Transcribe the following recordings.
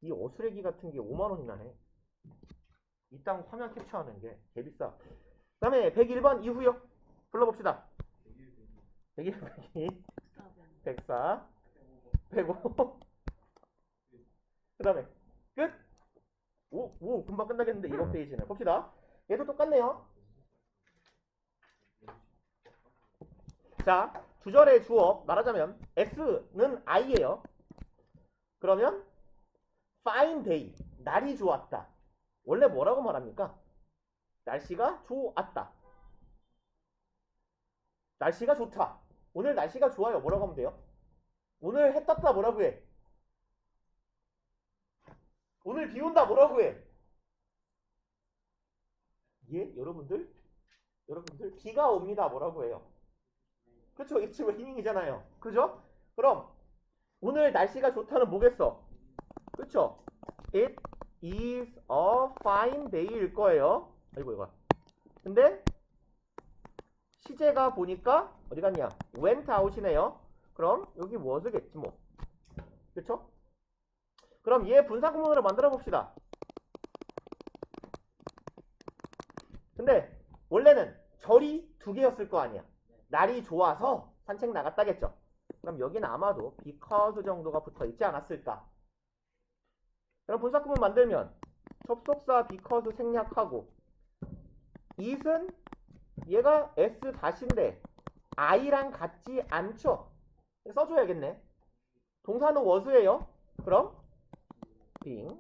이 어스레기 같은 게 5만 원이나 해. 이 땅 화면 캡처하는 게 개비싸. 그 다음에 101번 이후요. 불러봅시다. 101, 102, 104, 105. 그 다음에 끝. 오, 금방 끝나겠는데 이번 페이지는. 봅시다. 얘도 똑같네요. 자, 주절의 주어 말하자면 S는 I예요. 그러면 fine day, 날이 좋았다. 원래 뭐라고 말합니까? 날씨가 좋았다. 날씨가 좋다. 오늘 날씨가 좋아요. 뭐라고 하면 돼요? 오늘 해 떴다. 뭐라고 해? 오늘 비 온다. 뭐라고 해? 예? 여러분들 비가 옵니다. 뭐라고 해요? 그쵸? 이 친구 히닝이잖아요. 그죠? 그럼 오늘 날씨가 좋다는 뭐겠어? 그쵸? It is a fine day일 거예요. 아이고 이거. 근데 시제가 보니까 어디 갔냐? went out이네요. 그럼 여기 was겠지 뭐. 그쵸? 그럼 얘 분사구문으로 만들어 봅시다. 근데 원래는 절이 두 개였을 거 아니야. 날이 좋아서 산책 나갔다겠죠. 그럼 여기는 아마도 because 정도가 붙어 있지 않았을까. 그럼 분사구문 만들면 접속사 because 생략하고 it은 얘가 S-인데 I랑 같지 않죠. 써줘야겠네. 동사는 was예요. 그럼 being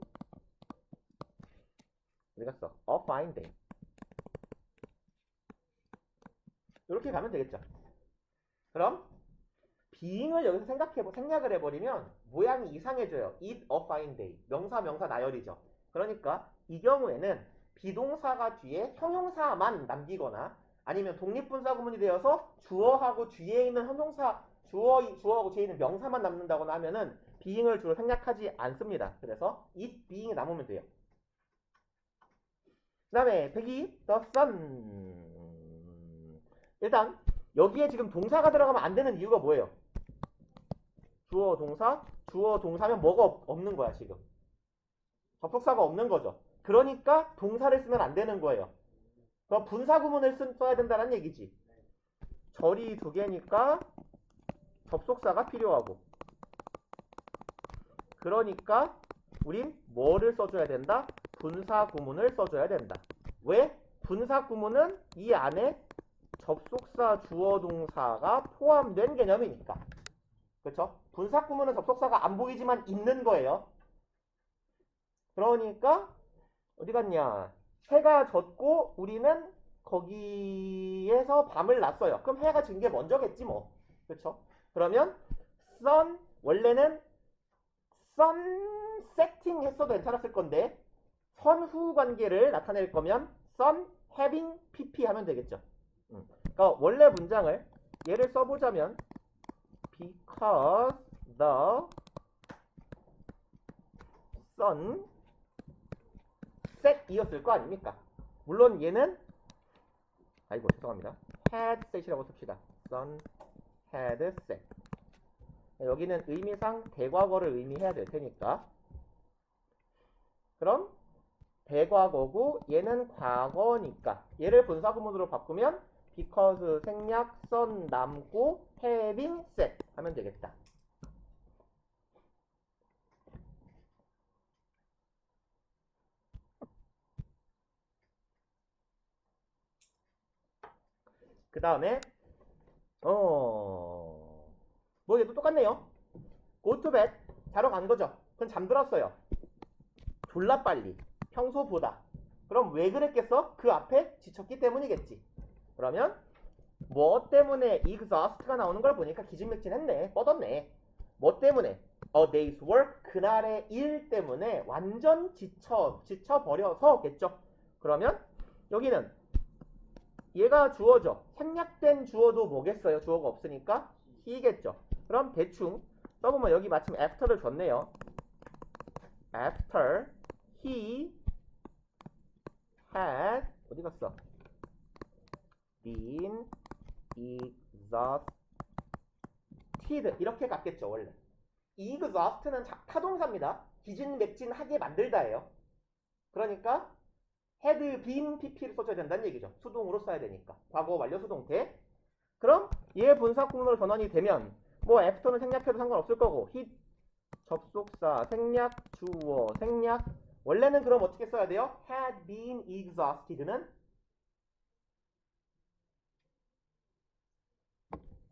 어디 갔어? A fine day. 이렇게 가면 되겠죠. 그럼 being을 여기서 생략을 해버리면 모양이 이상해져요. It a fine day. 명사 나열이죠. 그러니까 이 경우에는 비동사가 뒤에 형용사만 남기거나 아니면 독립분사구문이 되어서 주어하고 뒤에 있는 형용사 주어하고 뒤에 있는 명사만 남는다거나 하면은 being을 주로 생략하지 않습니다. 그래서 it being이 남으면 돼요. 그 다음에 102 the sun. 일단 여기에 지금 동사가 들어가면 안 되는 이유가 뭐예요? 주어 동사면 뭐가 없는 거야 지금. 접속사가 없는 거죠. 그러니까 동사를 쓰면 안 되는 거예요. 그럼 분사구문을 써야 된다는 얘기지. 절이 두 개니까 접속사가 필요하고. 그러니까 우린 뭐를 써줘야 된다? 분사구문을 써줘야 된다. 왜? 분사구문은 이 안에 접속사 주어 동사가 포함된 개념이니까. 그렇죠? 분사구문은 접속사가 안 보이지만 있는 거예요. 그러니까 어디 갔냐? 해가 졌고 우리는 거기에서 밤을 났어요. 그럼 해가 진 게 먼저겠지 뭐. 그렇죠? 그러면 sun 원래는 sunsetting 했어도 괜찮았을 건데 선후 관계를 나타낼 거면 sun having pp 하면 되겠죠. 그러니까 원래 문장을 얘를 써보자면 because the sun set 이었을 거 아닙니까? 물론 얘는 아이고 죄송합니다. had set이라고 씁시다. sun had set. 여기는 의미상 대과거를 의미해야 될 테니까. 그럼 대과거고 얘는 과거니까 얘를 분사구문으로 바꾸면 because 생략 sun 남고 having set 하면 되겠다. 그 다음에 뭐 얘도 똑같네요. go to bed 자러 간 거죠. 그건 잠들었어요. 졸라 빨리 평소보다. 그럼 왜 그랬겠어? 그 앞에 지쳤기 때문이겠지. 그러면 뭐 때문에 exhaust가 나오는 걸 보니까 기진맥진했네. 뻗었네. 뭐 때문에? A day's work 그날의 일 때문에 완전 지쳐버려서겠죠. 그러면 여기는 얘가 주어죠. 생략된 주어도 뭐겠어요? 주어가 없으니까 he겠죠. 그럼 대충 써보면 여기 마침 after를 줬네요. After he had 어디 갔어? been exhausted 이렇게 갔겠죠 원래. exhaust는 타동사입니다. 기진맥진하게 만들다예요. 그러니까 had been pp를 써줘야 된다는 얘기죠. 수동으로 써야 되니까. 과거 완료 수동태. 그럼 얘 분사 공로로 전환이 되면 뭐 after는 생략해도 상관없을 거고 hit 접속사, 생략, 주어, 생략. 원래는 그럼 어떻게 써야 돼요? had been exhausted는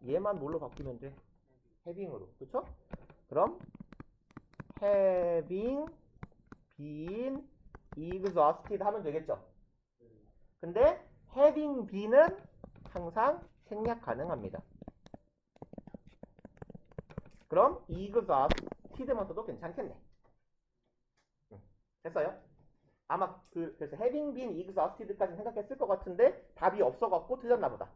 얘만 뭘로 바뀌면 돼? having으로. 그쵸? 그럼 having been exhausted 하면 되겠죠. 근데 having been은 항상 생략 가능합니다. 그럼 exhausted만 써도 괜찮겠네. 됐어요? 아마 그래서 having been exhausted까지 생각했을 것 같은데 답이 없어갖고 틀렸나 보다.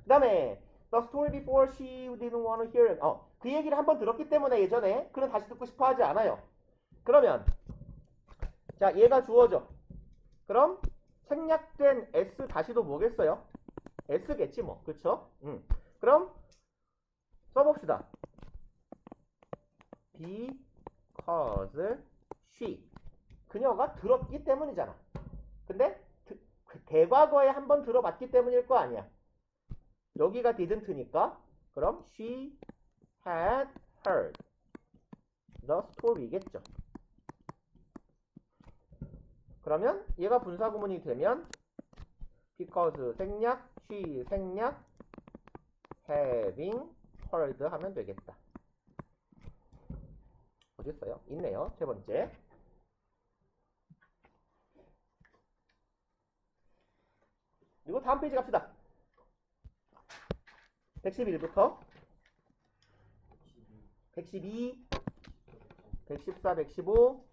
그 다음에 the story before she didn't want to hear it. 그 얘기를 한번 들었기 때문에 예전에 그는 다시 듣고 싶어 하지 않아요. 그러면 자 얘가 주어져. 그럼 생략된 s 다시도 뭐겠어요? s겠지 뭐. 그쵸? 그럼 써봅시다. because she 그녀가 들었기 때문이잖아. 근데 대과거에 한번 들어봤기 때문일 거 아니야. 여기가 didn't니까 그럼 she had heard the story겠죠. 그러면 얘가 분사구문이 되면 because 생략, she 생략, having heard 하면 되겠다. 어디 있어요? 있네요. 세 번째. 그리고 다음 페이지 갑시다. 111부터 112, 114, 115,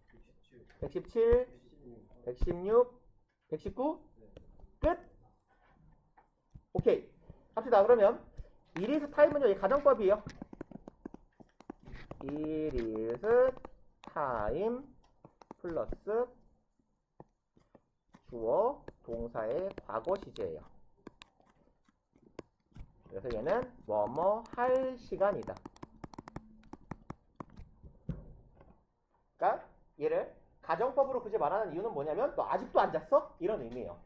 117, 116, 119 끝? 오케이. 합시다. 그러면 it is time은요. 이 가정법이에요. it is time 플러스 주어 동사의 과거 시제예요. 그래서 얘는 뭐뭐 할 시간이다. 그러니까 얘를 가정법으로 굳이 말하는 이유는 뭐냐면 너 아직도 안 잤어? 이런 의미예요.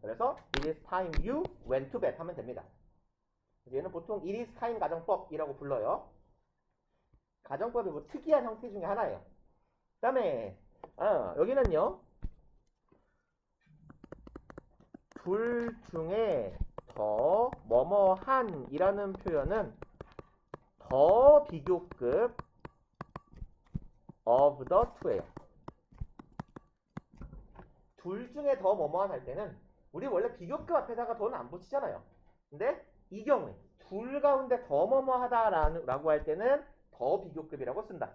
그래서 it is time you went to bed 하면 됩니다. 얘는 보통 it is time 가정법이라고 불러요. 가정법이 뭐 특이한 형태 중에 하나예요. 그 다음에 여기는요. 둘 중에 더 뭐뭐한 이라는 표현은 더 비교급 of the two예요. 둘 중에 더 뭐뭐한 할 때는 우리 원래 비교급 앞에다가 더는 안 붙이잖아요. 근데 이 경우에 둘 가운데 더 뭐뭐하다라고 할 때는 더 비교급이라고 쓴다.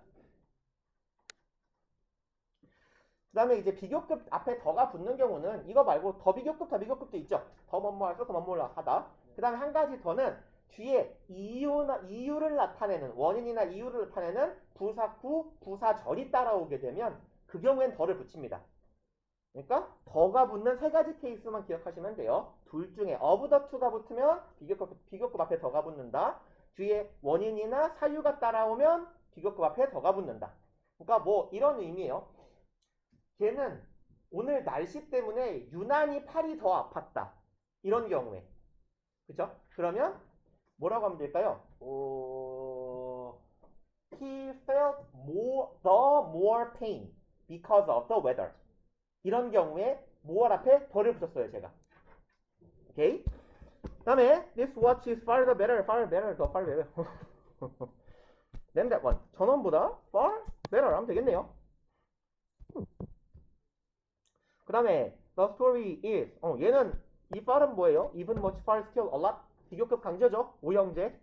그 다음에 이제 비교급 앞에 더가 붙는 경우는 이거 말고 더 비교급도 있죠. 더 뭐뭐해서 더 뭐뭐하다. 그 다음에 한 가지 더는 뒤에 이유를 나타내는 원인이나 이유를 나타내는 부사구, 부사절이 따라오게 되면 그 경우엔 더를 붙입니다. 그러니까 더가 붙는 세 가지 케이스만 기억하시면 돼요. 둘 중에 of the two가 붙으면 비교급 앞에 더가 붙는다. 뒤에 원인이나 사유가 따라오면 비교급 앞에 더가 붙는다. 그러니까 뭐 이런 의미예요. 걔는 오늘 날씨 때문에 유난히 팔이 더 아팠다. 이런 경우에. 그쵸? 그러면 뭐라고 하면 될까요? He felt the more pain because of the weather. 이런 경우에 more 앞에 더를 붙였어요, 제가. 오케이? 그 다음에 this watch is far better, 더 far better. than that one. 전원보다 far better 하면 되겠네요. 그 다음에 the story is 얘는 이 far은 뭐예요? even, much, far, still, a lot 비교급 강조죠. 오형제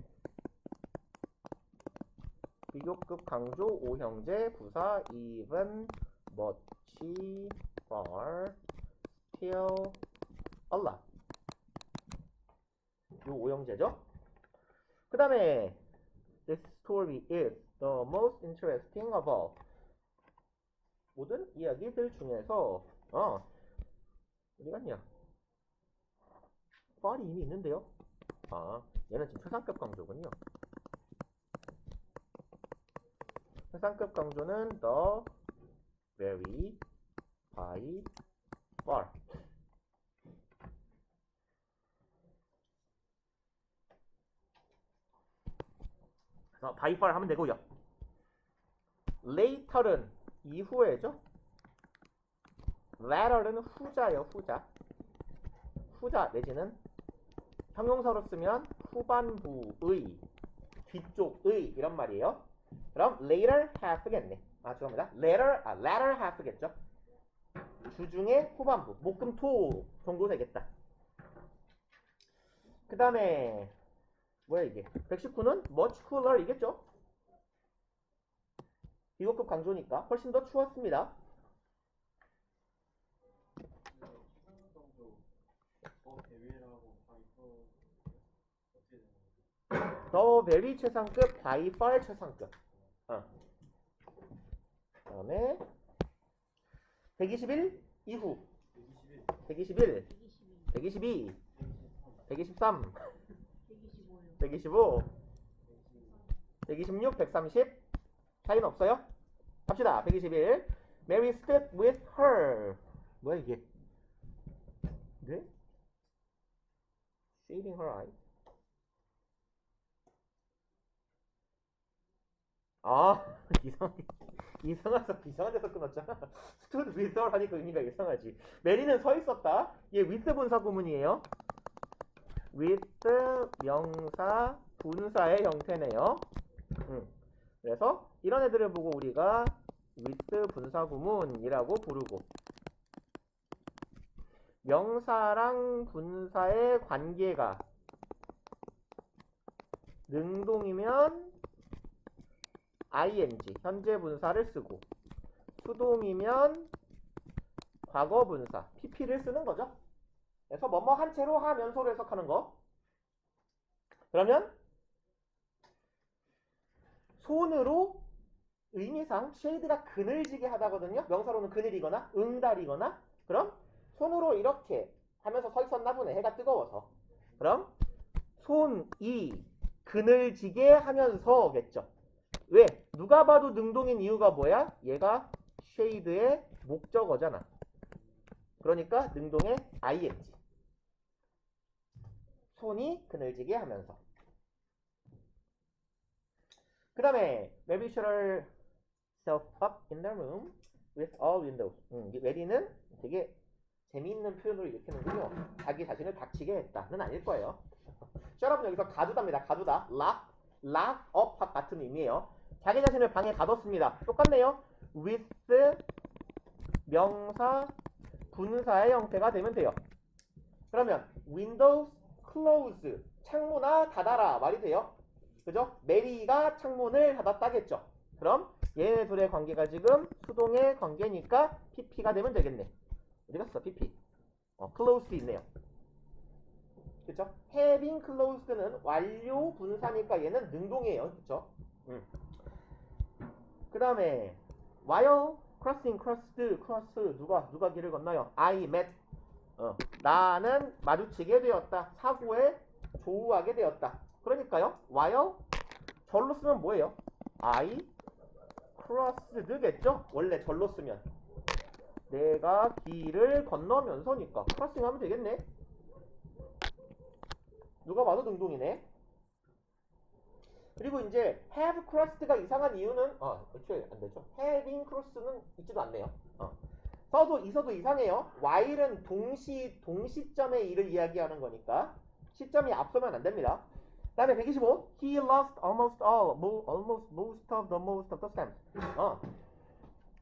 비교급 강조 오형제 부사 even, much, far, still, a lot 요 오형제죠. 그 다음에 this story is the most interesting of all 모든 이야기들 중에서 어디 갔냐? far이 이미 있는데요. 얘는 지금 최상급 강조군요. 최상급 강조는 the very by far. by far 하면 되고요. later은 이후에죠. latter는 후자예요. 후자 내지는 형용사로 쓰면 후반부의, 뒤쪽의 이런 말이에요. 그럼 later half겠네. 죄송합니다. latter half겠죠. 주중의 후반부, 목금토 정도 되겠다. 그 다음에 뭐야 이게? 119는 much cooler 이겠죠? 비교급 강조니까 훨씬 더 추웠습니다. 더 베리 최상급, by far 최상급. 그다음에 121 이후 121, 122, 123, 125, 126, 130 차이는 없어요? 갑시다. 121 Mary stood with her. 뭐야 이게? 네? Shading her eye. 이상한 데서 끊었잖아. stood with her 하니까 의미가 이상하지. 메리는 서 있었다. 얘 with 분사 구문이에요. with 명사 분사의 형태네요. 그래서 이런 애들을 보고 우리가 with 분사 구문이라고 부르고, 명사랑 분사의 관계가 능동이면 ing 현재 분사를 쓰고, 수동이면 과거 분사 pp를 쓰는 거죠. 그래서 뭐뭐 한 채로 하면서로 해석하는 거. 그러면 손으로 의미상 쉐이드가 그늘지게 하다거든요. 명사로는 그늘이거나 응달이거나. 그럼 손으로 이렇게 하면서 서 있었나 보네. 해가 뜨거워서. 그럼 손이 그늘지게 하면서겠죠. 왜? 누가 봐도 능동인 이유가 뭐야? 얘가 쉐이드의 목적어잖아. 그러니까 능동의 ing. 손이 그늘지게 하면서. 그 다음에 Mary shut herself up in the room with all windows. 메리는 되게 재미있는 표현으로 일으키는군요. 자기 자신을 닥치게 했다는 아닐 거예요. shut up은 여기서 가두다입니다. 가두다. lock up 같은 의미예요. 자기 자신을 방에 가뒀습니다. 똑같네요. with 명사 분사의 형태가 되면 돼요. 그러면 windows close 창문아 닫아라 말이 돼요. 그죠? 메리가 창문을 닫았다겠죠. 그럼 얘네 둘의 관계가 지금 수동의 관계니까 pp가 되면 되겠네. 어디 갔어 pp? closed 있네요. 그쵸? having closed는 완료 분사니까 얘는 능동이에요. 그쵸? 그 다음에 while crossing, cross 누가 길을 건너요? I met 나는 마주치게 되었다. 사고에 조우하게 되었다. 그러니까요. while 절로 쓰면 뭐예요? I crossed겠죠? 원래 절로 쓰면 내가 길을 건너면서니까 crossing 하면 되겠네. 누가 봐도 능동이네. 그리고 이제 have crossed가 이상한 이유는 애초에 안 되죠. having crossed는 있지도 않네요. 써도 있어도 이상해요. while은 동시점의 일을 이야기하는 거니까 시점이 앞서면 안 됩니다. 그 다음에 125 he lost almost most of the stamps.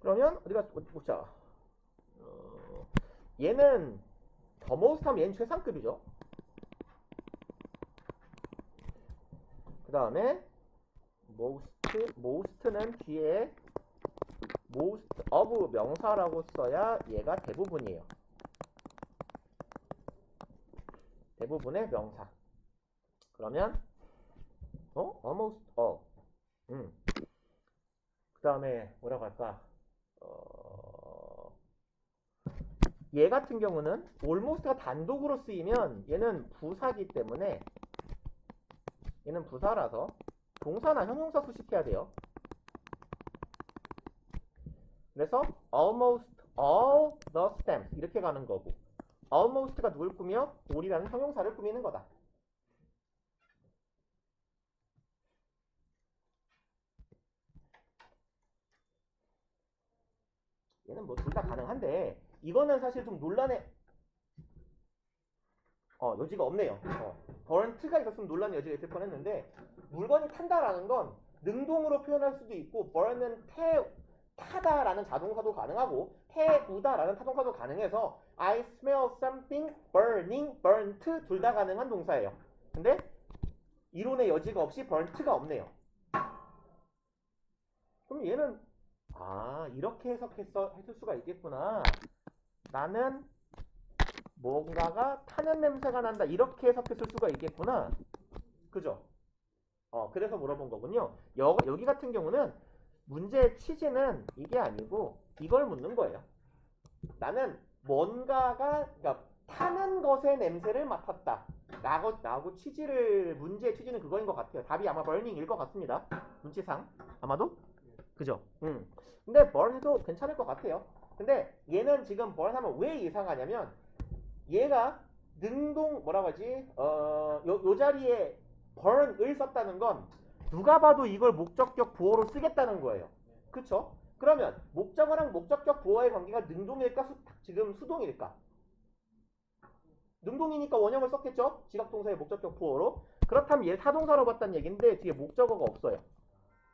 그러면 어디가 보자. 얘는 the most 하면 얘는 최상급이죠. 그 다음에 most는 뒤에 most of 명사라고 써야 얘가 대부분이에요. 대부분의 명사. 그러면 almost all. 그 다음에 뭐라고 할까? 얘 같은 경우는 almost가 단독으로 쓰이면 얘는 부사기 때문에 얘는 부사라서 동사나 형용사 수식해야 돼요. 그래서 almost all the stems 이렇게 가는 거고 almost가 누굴 꾸며? all이라는 형용사를 꾸미는 거다. 얘는 뭐 둘 다 가능한데 이거는 사실 좀 논란의 여지가 없네요. burned가 있었으면 논란의 여지가 있을 뻔했는데 물건이 탄다라는 건 능동으로 표현할 수도 있고 burn은 타다라는 자동사도 가능하고 태우다라는 타동사도 가능해서 I smell something burning, burnt 둘 다 가능한 동사예요. 근데 이론의 여지가 없이 burned가 없네요. 그럼 얘는 이렇게 했을 수가 있겠구나. 나는 뭔가가 타는 냄새가 난다. 이렇게 해석했을 수가 있겠구나. 그죠? 그래서 물어본 거군요. 여기 같은 경우는 문제의 취지는 이게 아니고 이걸 묻는 거예요. 나는 뭔가가 그러니까 타는 것의 냄새를 맡았다. 라고 문제의 취지는 그거인 것 같아요. 답이 아마 burning일 것 같습니다. 눈치상 아마도 그죠? 근데 burn도 괜찮을 것 같아요. 근데 얘는 지금 burn 하면 왜 이상하냐면 얘가 능동 뭐라고 하지? 요 자리에 burn을 썼다는 건 누가 봐도 이걸 목적격 보어로 쓰겠다는 거예요. 그쵸? 그러면 목적어랑 목적격 보어의 관계가 능동일까? 지금 수동일까? 능동이니까 원형을 썼겠죠? 지각동사의 목적격 보어로. 그렇다면 얘 타동사로 봤다는 얘기인데 뒤에 목적어가 없어요.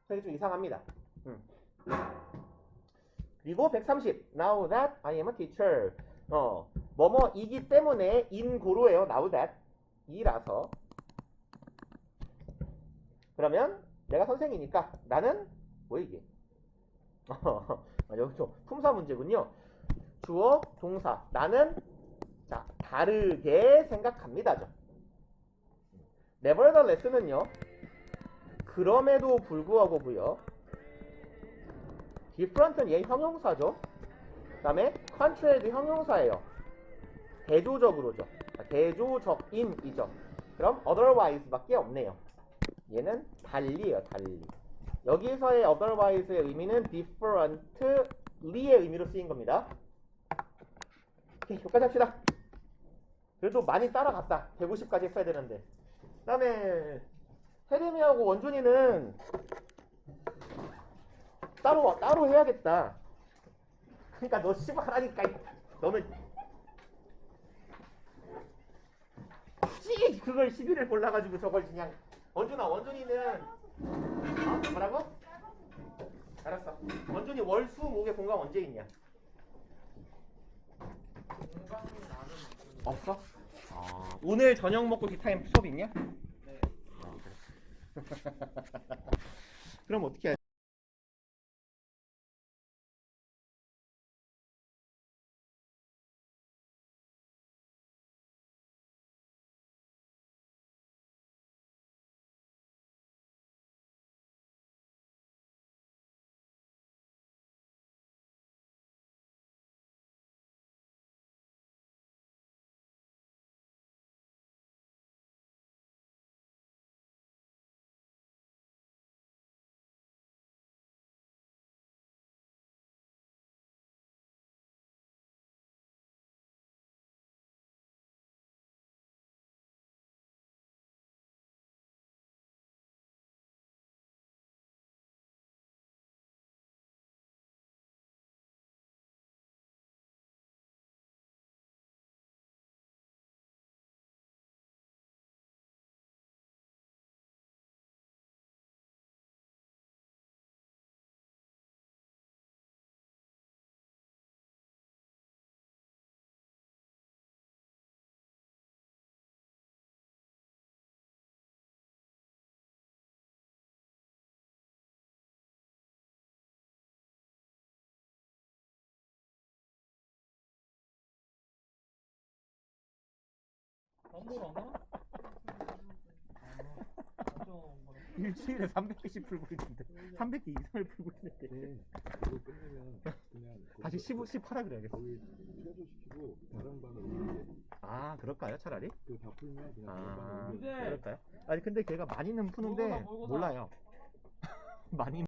그래서 좀 이상합니다. 그리고 130. Now that I am a teacher. 뭐뭐이기 때문에 인고로예요. Now that. 이라서. 그러면 내가 선생이니까 나는 뭐 이게? 여기서 품사 문제군요. 주어, 동사. 나는 자 다르게 생각합니다죠. nevertheless는요. 그럼에도 불구하고고요. different는 얘 형용사죠. 그 다음에 contrary도 형용사예요. 대조적으로죠. 대조적인이죠. 그럼 otherwise밖에 없네요. 얘는 달리예요. 달리. 여기서의 otherwise의 의미는 differently의 의미로 쓰인 겁니다. 오케이, 여기까지 합시다. 그래도 많이 따라갔다. 150까지 했어야 되는데. 그 다음에 혜림이하고 원준이는 따로 해야겠다. 그러니까 너 씨발 하라니까. 너는 굳이 그걸 시비를 골라가지고 저걸 그냥 원준이는 뭐라고? 알았어. 원준이 월, 수, 목의 공강 언제 있냐? 없어? 오늘 저녁 먹고 디타임 수업 있냐? 네. 그럼 어떻게 해야 일주일에 300개씩 풀고 있는데 300개 이상을 풀고 있는데 이거 끝내면 그냥 다시 10 하라 그래야겠어. 거기 최소시키고 다른 반으로 옮겨. 그럴까요 차라리? 그다 풀면 그냥 다른 반으로 옮겨. 그럴까요? 아니 근데 걔가 많이는 푸는데 몰라요. 많이